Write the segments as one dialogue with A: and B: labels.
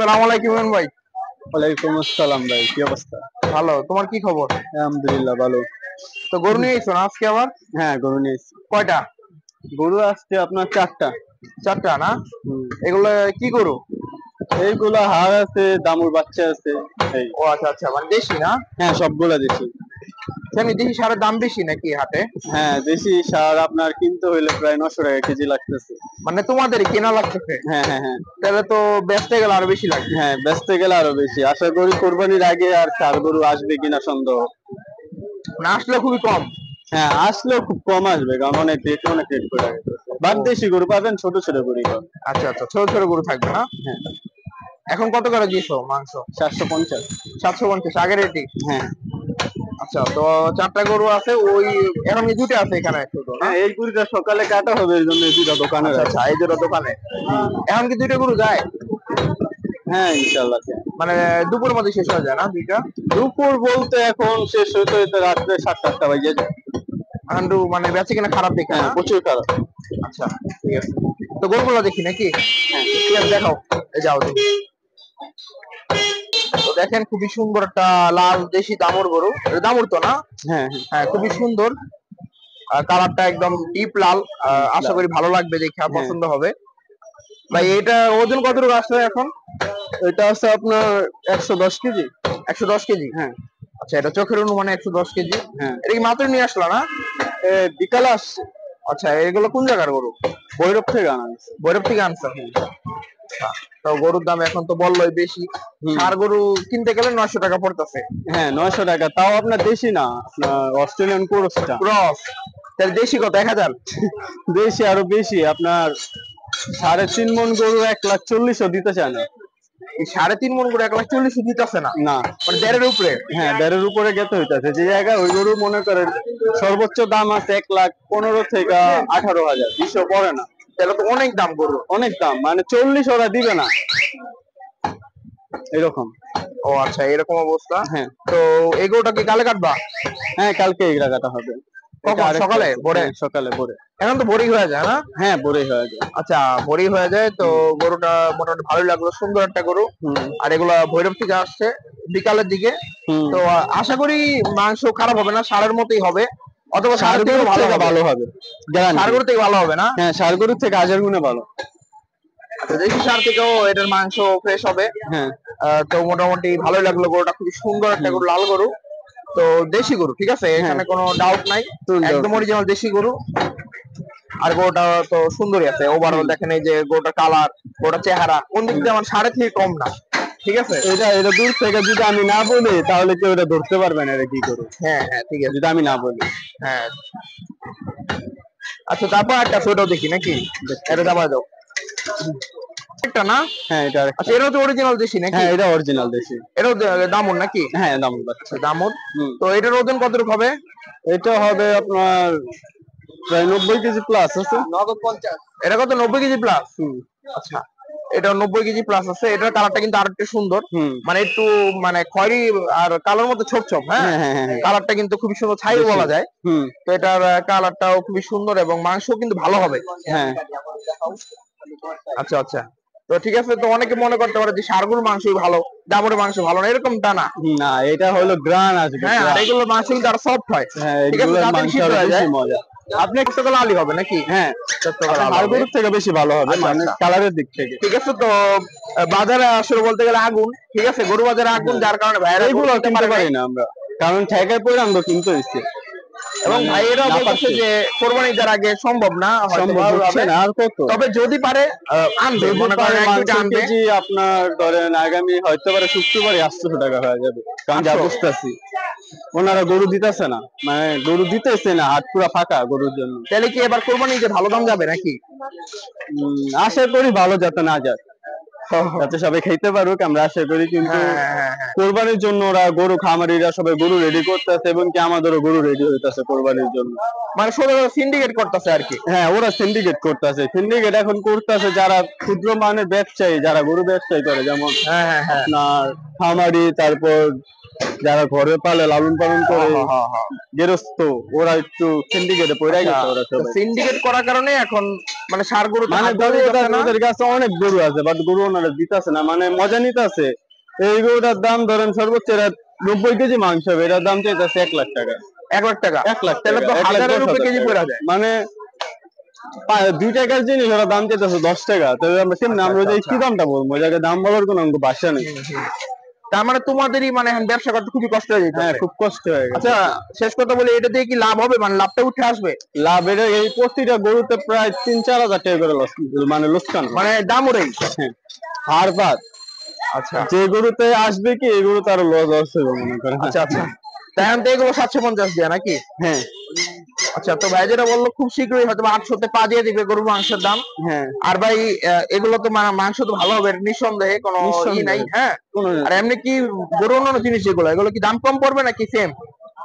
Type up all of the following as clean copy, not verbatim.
A: আসসালামু আলাইকুম ভাই।
B: ওয়ালাইকুম আসসালাম ভাই, কি অবস্থা?
A: ভালো, তোমার কি খবর?
B: আলহামদুলিল্লাহ ভালো।
A: তো গরু নিয়ে এসো না আজকে আবার?
B: হ্যাঁ, গরু নিয়েছি।
A: কয়টা?
B: গরু আসছে আপনার 4টা।
A: চারটা না?
B: হুম।
A: এগুলো কি গরু?
B: এইগুলা হাড় আছে, দামুর বাচ্চা আছে। এই
A: ও আচ্ছা আচ্ছা, মানে দেশি না?
B: হ্যাঁ, সবগুলা দেশি।
A: আমি দেশি সারের দাম বেশি নাকি হাটে?
B: হ্যাঁ, দেশি সার আপনার কিনতে হইলে প্রায় 900 টাকা কেজি লাগতেছে।
A: মানে তোমাদেরই কেনা লাগতেছে?
B: হ্যাঁ হ্যাঁ হ্যাঁ।
A: তাহলে তো বেচতে গেলে আরো বেশি লাগবে।
B: হ্যাঁ, বেচতে গেলে আরো বেশি। আশা করি কোরবানির আগে আর সার গরু আসবে কিনা সন্দেহ।
A: না আসলে খুবই কম।
B: হ্যাঁ, আসলেও খুব কম আসবে, কারণ অনেক রেট করে গেছে। বাদ দেশি গরু পাবেন, ছোট ছোট গরু পাবেন।
A: আচ্ছা আচ্ছা, ছোট ছোট গরু থাকবে না?
B: হ্যাঁ।
A: এখন কত করে দিয়েছো মাংস?
B: 750।
A: 750 আগের রেটই?
B: হ্যাঁ
A: আচ্ছা, তো চারটা গরু আছে ওই, এখন কি দুটো আছে এখানে শুধু না?
B: হ্যাঁ, এই গরুটা সকালে কাটা হবে, এই জন্য এই দুটা দোকানে
A: আচ্ছা
B: রাখা।
A: আচ্ছা, এই দুটো দোকানে। এখন কি দুইটা গরু যায়?
B: হ্যাঁ, ইনশাল্লাহ।
A: মানে দুপুরের মধ্যে শেষ হয়ে যায় না দুইটা?
B: দুপুর বলতে এখন শেষ হইতে হইতে রাত্রে 7-8টা বাজে যায়।
A: আন্ডু মানে বেঁচে কিনা খারাপ দেখে
B: হ্যাঁ,
A: না?
B: প্রচুর খারাপ।
A: আচ্ছা, ঠিক আছে। তো গরুগুলো দেখি নাকি?
B: হ্যাঁ
A: ঠিক আছে, দেখাও। এই যাও তুমি। তো দেখেন খুবই সুন্দর একটা লাল দেশি দামুর গরু। এটা দামুর তো না?
B: হ্যাঁ
A: হ্যাঁ, খুবই সুন্দর। কালারটা একদম ডিপ লাল। আশা করি ভালো লাগবে, দেখে
B: হ্যাঁ।
A: পছন্দ হবে। ভাই এটা ওজন কতটুকু আসছে এখন?
B: এটা আছে আপনার 110 কেজি।
A: 110 কেজি?
B: হ্যাঁ
A: আচ্ছা, এটা চোখের অনুমানে 110 কেজি।
B: হ্যাঁ।
A: এটা কি মাত্র নিয়ে আসলো না?
B: বিকালে আসছে।
A: আচ্ছা, এগুলো কোন জায়গার গরু?
B: ভৈরব থেকে আনা হয়েছে।
A: ভৈরব থেকে আনছো? তো গরুর দাম এখন তো বললোই বেশি। ষাঁড় গরু কিনতে গেলে 900 টাকা পড়তেছে।
B: হ্যাঁ, 900 টাকা, তাও আপনার দেশি না, আপনার অস্ট্রেলিয়ান ক্রসটা।
A: ক্রস? তাহলে দেশি কত, 1000?
B: দেশি আরো বেশি, আপনার 3.5 মন গরু 1,40,000 দিতে চায় না।
A: এই 3.5 মন করে 1,40,000 দিতেছে না?
B: না।
A: মানে দেড়ের উপরে?
B: হ্যাঁ, 1.5-এর উপরে গেতে হইতাছে। যে জায়গায় ওই গরু মনে করেন সর্বোচ্চ দাম আছে 1,15,000 থেকে 18,000, 20 পড়ে না।
A: তাহলে তো অনেক দাম গরু।
B: অনেক দাম, মানে 40 ওরা দিবে না এরকম।
A: ও আচ্ছা, এরকম অবস্থা।
B: হ্যাঁ
A: তো এই গরুটা কি কালে কাটবা?
B: হ্যাঁ, কালকে এগুলা কাটা হবে।
A: কখন, সকালে ভোরে?
B: হ্যাঁ, সকালে ভোরে।
A: এখন তো ভোরই হয়ে যায় না?
B: হ্যাঁ, ভোরে হয়ে যায়।
A: আচ্ছা, ভোরই হয়ে যায়। তো গরুটা মোটামুটি ভালোই লাগলো, সুন্দর একটা গরু। আর এগুলা ভৈরব থেকে আসছে বিকালের দিকে। তো আশা করি মাংস খারাপ হবে না, ষাঁড়ের মতোই হবে, অথবা ষাঁড়ের থেকেও
B: ভালো হবে।
A: ষাঁড় গরু থেকে ভালো হবে না?
B: হ্যাঁ, ষাঁড় গরুর থেকে 1000 গুণে ভালো।
A: তো দেশি ষাঁড় থেকেও এটার মাংস ফ্রেশ হবে।
B: হ্যাঁ।
A: তো মোটামুটি ভালোই লাগলো, গরুটা খুবই সুন্দর একটা গরু, লাল গরু। তো দেশি গরু, ঠিক আছে, এখানে কোনো ডাউট নাই, একদম অরিজিনাল দেশি গরু। আর গরুটা তো সুন্দরই আছে ওভারঅল। দেখেন এই যে গরুটার কালার, গরুটার চেহারা কোন দিক দিয়ে আমার ষাঁড়ে থেকে কম না, ঠিক আছে।
B: এটা দূর থেকে যদি আমি না বলি তাহলে কেউ এটা ধরতে পারবে না, এটা কি করে।
A: হ্যাঁ হ্যাঁ, ঠিক আছে,
B: যদি আমি না বলি।
A: হ্যাঁ। আচ্ছা, তারপর একটা ছোট দেখি নাকি? এটা দাবা দাও একটা না?
B: হ্যাঁ, এটা
A: আচ্ছা, এটাও তো অরিজিনাল দেশি নাকি?
B: হ্যাঁ, এটা অরিজিনাল দেশি।
A: এটাও দামুর নাকি?
B: হ্যাঁ, দামুর বাচ্চা।
A: দামুর। তো এটার ওজন কতটুকু হবে?
B: এটা হবে আপনার প্রায় 90 কেজি প্লাস আছে।
A: 50? এটা কত, 90 কেজি প্লাস? আচ্ছা, এটা 90 কেজি প্লাস আছে। এটার কালারটা কিন্তু আরো একটু সুন্দর, মানে একটু মানে খয়েরি আর কালোর মধ্যে ছোপ ছোপ। হ্যাঁ, কালারটা কিন্তু খুবই সুন্দর, ছাই বলা যায়। তো এটার কালারটাও খুবই সুন্দর এবং মাংস কিন্তু ভালো হবে।
B: হ্যাঁ।
A: আচ্ছা আচ্ছা, তো ঠিক আছে। তো অনেকে মনে করতে পারে যে ষাঁড় গরুর মাংসই ভালো, দামুরের মাংস ভালো না, এরকমটা না।
B: না, এটা হলো গ্রান আসবে।
A: হ্যাঁ, আর এগুলো মাংস কিন্তু আরো সফট হয়।
B: হ্যাঁ,
A: ঠিক আছে, তাড়াতাড়ি সিদ্ধ হয়ে যায়।
B: মজা।
A: আপনি একটু লালি হবে নাকি?
B: হ্যাঁ,
A: ষাঁড়
B: গরুর থেকে বেশি ভালো হবে, মানে কালারের দিক থেকে।
A: ঠিক আছে। তো বাজারে আসলে বলতে গেলে আগুন, ঠিক আছে, গরু বাজারে আগুন, যার কারণে ভাইরা
B: এইগুলো কিনতে পারি না আমরা, কারণ ঠেকায় পড়ে আমরা কিনতে হইছে।
A: এবং ভাইয়েরা বলছে যে কোরবানি দেওয়ার আগে সম্ভব না,
B: সম্ভব হচ্ছে না। আর কত,
A: তবে যদি পারে আনবে, মনে করেন
B: কেজি আপনার ধরেন আগামী হয়তো পারে শুক্রবারে 800 টাকা হয়ে যাবে, কারণ যা বুঝতেছি ওনারা গরু দিতেছে না, মানে গরু দিতেছে না, হাট পুরা ফাঁকা গরুর জন্য।
A: তাহলে কি এবার কোরবানিতে ভালো দাম যাবে নাকি?
B: আশা করি ভালো যাতে না যায়, যাতে সবাই খাইতে পারুক, আমরা আশা করি। কিন্তু কোরবানির জন্য ওরা গরু খামারিরা সবাই গরু রেডি করতেছে, এবং কি আমাদেরও গরু রেডি হইতেছে কোরবানির জন্য, মানে
A: সিন্ডিকেট করতেছে আর কি।
B: হ্যাঁ, ওরা সিন্ডিকেট করতেছে। সিন্ডিকেট এখন করতেছে যারা ক্ষুদ্র মানের ব্যবসায়ী, যারা গরু ব্যবসায়ী করে, যেমন আপনার খামারি, তারপর যারা ঘরে পালে লালন পালন করে গেরস্ত, ওরা একটু সিন্ডিকেটে পড়ে গেছে। ওরা সবাই
A: সিন্ডিকেট করার কারণে এখন মানে সার গরু
B: মানে ওদের কাছে অনেক গরু আছে, বাট গরু ওনারা দিতেছে না, মানে মজা নিতেছে। এই গরুটার দাম ধরেন সর্বোচ্চ 90 কেজি মাংস হবে, এটার দাম চাইতেছে 1 লাখ টাকা।
A: 1 লাখ টাকা?
B: 1 লাখ
A: তাহলে তো 1000 কেজি পড়ে যায়।
B: মানে 2 টাকার জিনিস ওরা দাম চাইতেছে 10 টাকা। তবে আমরা কেমনে আমরা যে কি দামটা বলবো, ওই জায়গায় দাম বলার কোনো ভাষা নেই।
A: তার মানে তোমাদেরই মানে এখন ব্যবসা করতে খুবই কষ্ট হয়ে যেত।
B: হ্যাঁ, খুব কষ্ট হয়ে গেছে।
A: আচ্ছা, শেষ কথা বলি, এটা দিয়ে কি লাভ হবে, মানে লাভটা উঠে আসবে?
B: লাভ এটা এই প্রতিটা গরুতে প্রায় 3-4 হাজার টাকা করে লস, মানে লোকসান,
A: মানে দাম ওরেই
B: হার বাদ।
A: আচ্ছা,
B: যে গরুতে আসবে কি এই গরুতে আরো লস হবে মনে করেন।
A: আচ্ছা আচ্ছা, তাই এখন তো এগুলো 750 দেয়া নাকি?
B: হ্যাঁ।
A: আচ্ছা, তো ভাই যেটা বললো খুব শীঘ্রই হয়তো 800-তে পা দিয়ে দিবে গরুর মাংসের দাম।
B: হ্যাঁ।
A: আর ভাই এগুলো তো মাংস তো ভালো হবে নিঃসন্দেহে, কোনো ই নাই। হ্যাঁ, আর এমনি কি গরু অন্যান্য জিনিস যেগুলো, এগুলো কি দাম কম পড়বে নাকি সেম?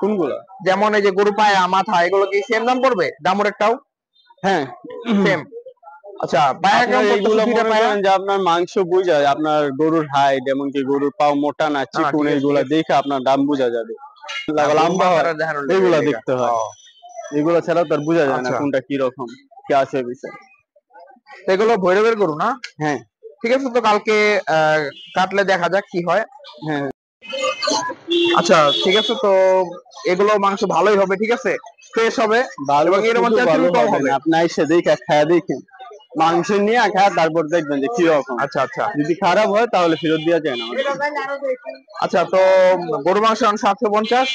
B: কোনগুলো?
A: যেমন এই যে গরু পায়া, মাথা, এগুলো কি সেম দাম পড়বে দামের একটাও?
B: হ্যাঁ,
A: সেম। আচ্ছা, পায়া কেমন
B: এইগুলো মনে করেন যে আপনার মাংস বুঝা, আপনার গরুর হাইট, এমনকি গরুর পাও মোটা না চিকন, এইগুলা দেখে আপনার দাম বোঝা যাবে। লম্বা হয় এগুলা দেখতে হয়, এগুলো ছাড়া তো আর বোঝা যায় না কোনটা কি রকম কি আছে বিষয়।
A: এগুলো ভৈরবের গরু না?
B: হ্যাঁ।
A: ঠিক আছে, তো কালকে কাটলে দেখা যাক কি হয়।
B: হ্যাঁ।
A: আচ্ছা, ঠিক আছে, তো এগুলো মাংস ভালোই হবে, ঠিক আছে, ফ্রেশ হবে, এবং এর মধ্যে চর্বি কম হবে।
B: আপনি এসে দেখে খায়া দেখেন, মাংস নিয়ে খায়া তারপর দেখবেন যে কি রকম।
A: আচ্ছা আচ্ছা,
B: যদি খারাপ হয় তাহলে ফেরত দেওয়া যায় না।
A: আচ্ছা, তো গরু মাংস 750,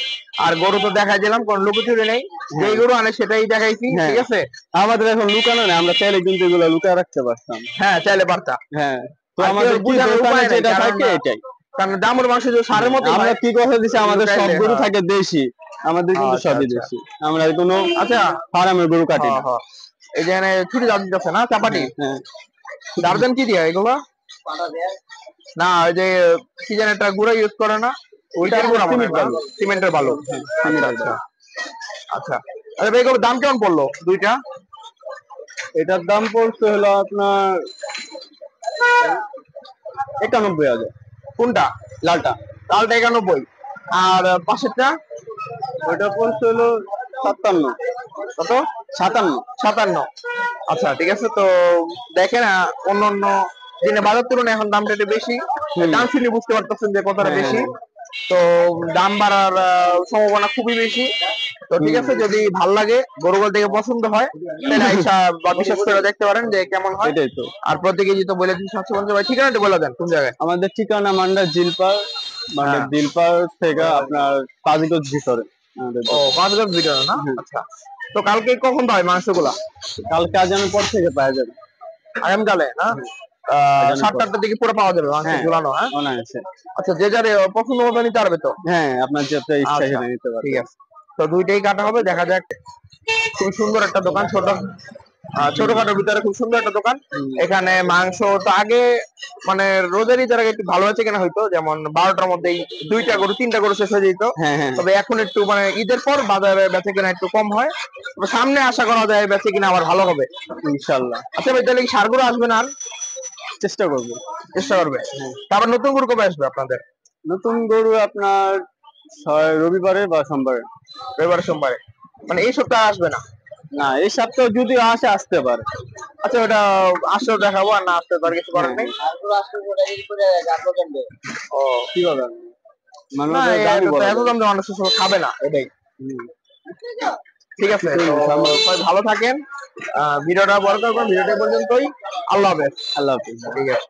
A: আর গরু তো দেখাই দিলাম, কোন লুকোচুরি নেই, যেই গরু আনে সেটাই দেখাইছি। ঠিক আছে,
B: আমাদের এখন লুকানো নেই, আমরা চাইলে কিন্তু এগুলো লুকায় রাখতে পারতাম।
A: হ্যাঁ, চাইলে পারতা।
B: হ্যাঁ, তো আমাদের বুঝানোর উপায় যেটা থাকে এটাই,
A: কারণ দামের মাংস যে সারের মতো।
B: আমরা কি কথা দিছি, আমাদের সব গরু থাকে দেশি, আমাদের কিন্তু সবই দেশি, আমরা কোনো ফার্মের গরু কাটি না।
A: এই যে ছুটি দাঁড় আছে না, চাপাটি দার্জেন কি দিয়া এগুলো না, ওই যে কি যেন একটা গুঁড়া ইউজ করে না, ওইটার গুঁড়া, সিমেন্টের বালু। আচ্ছা আচ্ছা, আচ্ছা, এগুলোর দাম কেমন পড়লো দুইটা?
B: এটার দাম পড়ছে হলো আপনার 91,000।
A: কোনটা?
B: লালটা?
A: লালটা 91, আর পাশেরটা
B: ওইটা পড়ছে হলো 57।
A: কত?
B: 57।
A: আচ্ছা, ঠিক আছে, তো দেখেন অন্য অন্য দিনে বাজার তুলনায় এখন দামটা একটু বেশি, দাম শুনে বুঝতে পারতেছেন যে কতটা বেশি, তো দাম বাড়ার সম্ভাবনা খুবই বেশি। তো ঠিক আছে, যদি ভাল লাগে, গরুগুলো দেখে পছন্দ হয়, তাহলে আইসা বা বিশেষ করে দেখতে পারেন যে কেমন হয়।
B: এটাই তো।
A: আর প্রতি কেজি তো বলে দিন 750। ভাই ঠিকানাটা বলে দেন, কোন জায়গায়?
B: আমাদের ঠিকানা মান্ডা জিলপার, মানে জিলপার থেকে আপনার 5 গজ ভিতরে।
A: ও, 5 গজ ভিতরে না? আচ্ছা, তো কালকে কখন পাবে মাংসগুলা?
B: কালকে আজানের পর থেকে পাওয়া যাবে।
A: আগামীকালে না? 7-8টার দিকে পুরো পাওয়া যাবে মাংস ঝুলানো? হ্যাঁ, আচ্ছা, যে যার পছন্দ মতো নিতে পারবে তো?
B: হ্যাঁ, আপনার যেটা ইচ্ছা সেটা নিতে পারবে।
A: ঠিক আছে, তো দুইটাই কাটা হবে, দেখা যাক। খুব সুন্দর একটা দোকান, ছোটখাটোর ভিতরে খুব সুন্দর একটা দোকান। এখানে মাংস তো আগে মানে রোজারই যারা একটু ভালো আছে কিনা হয়তো, যেমন 12টার মধ্যেই 2টা গরু 3টা গরু শেষ হয়ে যেত। তবে এখন একটু মানে ঈদের পর বাজারে বেচে কিনা একটু কম হয়, তবে সামনে আশা করা যায় বেচে কিনা আবার ভালো হবে ইনশাল্লাহ। আচ্ছা ভাই, তাহলে কি ষাঁড় গরু আসবে না? চেষ্টা করবে। তারপর নতুন গরু কবে আসবে আপনাদের?
B: নতুন গরু আপনার রবিবারে বা সোমবারে।
A: সোমবারে, মানে এই সপ্তাহে আসবে না?
B: না, এই সপ্তাহে যদি আসতে পারে।
A: আচ্ছা, ওটা আসলেও দেখাবো, আর না আসতে পারে কিছু করার নেই। ও, কি কথা, এত দাম মানুষ খাবে না, এটাই। ঠিক আছে, ভালো থাকেন, ভিডিওটা বড় করবেন, ভিডিওটা পর্যন্তই। আল্লাহ হাফেজ।
B: আল্লাহ হাফেজ।
A: ঠিক আছে।